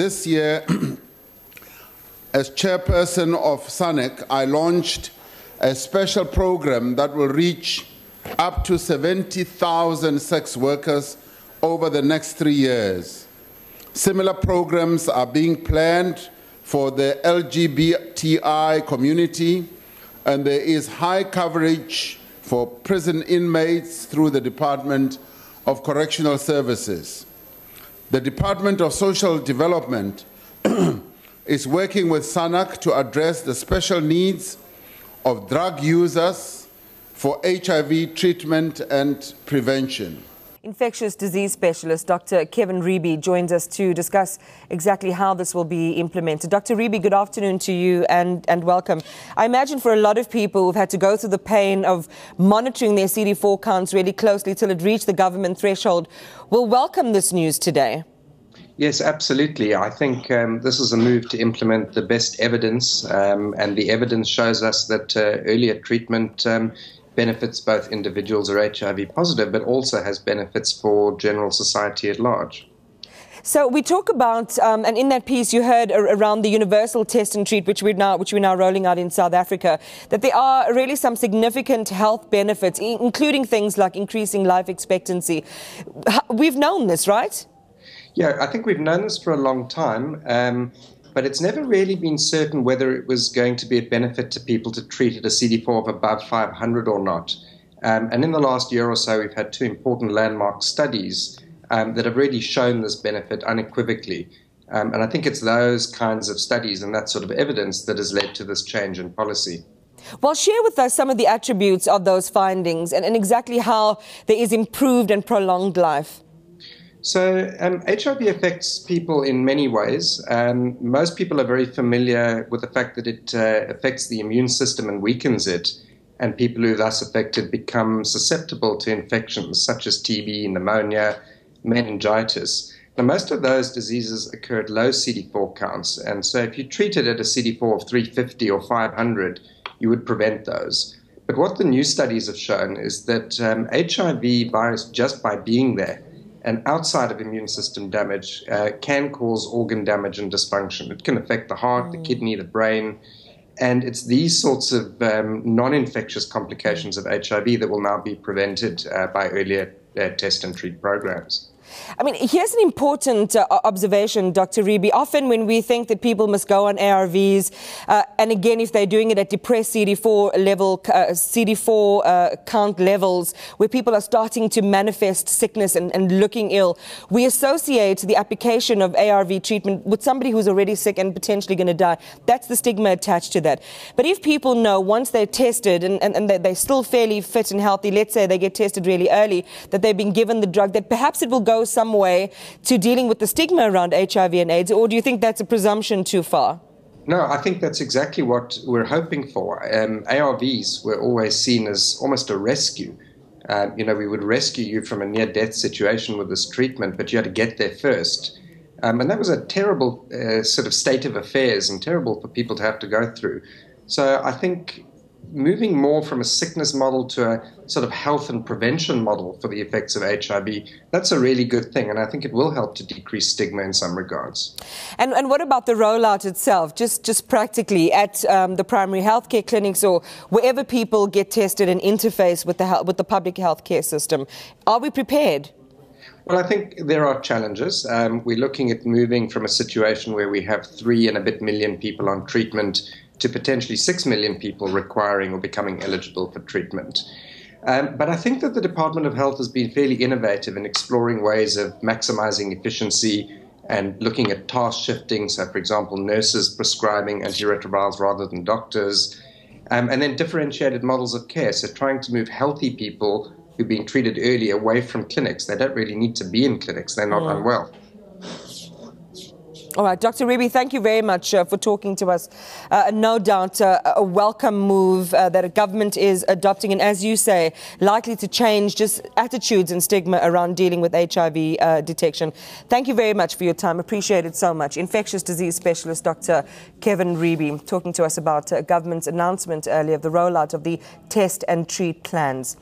this year, as chairperson of SANEC, I launched a special program that will reach up to 70,000 sex workers over the next 3 years. Similar programs are being planned for the LGBTI community, and there is high coverage for prison inmates through the Department of Correctional Services. The Department of Social Development is working with SANEC to address the special needs of drug users for HIV treatment and prevention. Infectious disease specialist Dr. Kevin Reeby joins us to discuss exactly how this will be implemented. Dr. Reeby, good afternoon to you and welcome. I imagine for a lot of people who've had to go through the pain of monitoring their CD4 counts really closely till it reached the government threshold will welcome this news today. Yes, absolutely. I think this is a move to implement the best evidence, and the evidence shows us that earlier treatment benefits both individuals who are HIV positive, but also has benefits for general society at large. So we talk about, and in that piece you heard around the universal test and treat, which we're now rolling out in South Africa, that there are really some significant health benefits, including things like increasing life expectancy. We've known this, right? Yeah, I think we've known this for a long time, but it's never really been certain whether it was going to be a benefit to people to treat at a CD4 of above 500 or not. And in the last year or so, we've had two important landmark studies that have really shown this benefit unequivocally. And I think it's those kinds of studies and that sort of evidence that has led to this change in policy. Well, share with us some of the attributes of those findings and exactly how there is improved and prolonged life. So HIV affects people in many ways. Most people are very familiar with the fact that it affects the immune system and weakens it, and people who are thus affected become susceptible to infections such as TB, pneumonia, meningitis. Now, most of those diseases occur at low CD4 counts, and so if you treat it at a CD4 of 350 or 500, you would prevent those. But what the new studies have shown is that HIV virus, just by being there, and outside of immune system damage, can cause organ damage and dysfunction. It can affect the heart, the kidney, the brain, and it's these sorts of non-infectious complications of HIV that will now be prevented by earlier test and treat programs. I mean, here's an important observation, Dr. Reeby. Often when we think that people must go on ARVs, and again, if they're doing it at depressed CD4 level, CD4 count levels, where people are starting to manifest sickness and looking ill, we associate the application of ARV treatment with somebody who's already sick and potentially going to die. That's the stigma attached to that. But if people know once they're tested and they're still fairly fit and healthy, let's say they get tested really early, that they've been given the drug, that perhaps it will go some way to dealing with the stigma around HIV and AIDS, or do you think that's a presumption too far? No, I think that's exactly what we're hoping for. ARVs were always seen as almost a rescue. We would rescue you from a near-death situation with this treatment, but you had to get there first. And that was a terrible sort of state of affairs and terrible for people to have to go through. So I think moving more from a sickness model to a sort of health and prevention model for the effects of HIV, that's a really good thing, and I think it will help to decrease stigma in some regards. And what about the rollout itself, just practically at the primary healthcare clinics or wherever people get tested and interface with the public healthcare system? Are we prepared? Well, I think there are challenges. We're looking at moving from a situation where we have 3 and a bit million people on treatment to potentially 6 million people requiring or becoming eligible for treatment. But I think that the Department of Health has been fairly innovative in exploring ways of maximizing efficiency and looking at task shifting. So, for example, nurses prescribing antiretrovirals rather than doctors, and then differentiated models of care. So trying to move healthy people who've been treated early away from clinics. They don't really need to be in clinics. They're not unwell. All right, Dr. Reeby, thank you very much for talking to us. No doubt a welcome move that a government is adopting, and as you say, likely to change just attitudes and stigma around dealing with HIV detection. Thank you very much for your time. Appreciate it so much. Infectious disease specialist Dr. Kevin Reeby talking to us about government's announcement earlier of the rollout of the test and treat plans.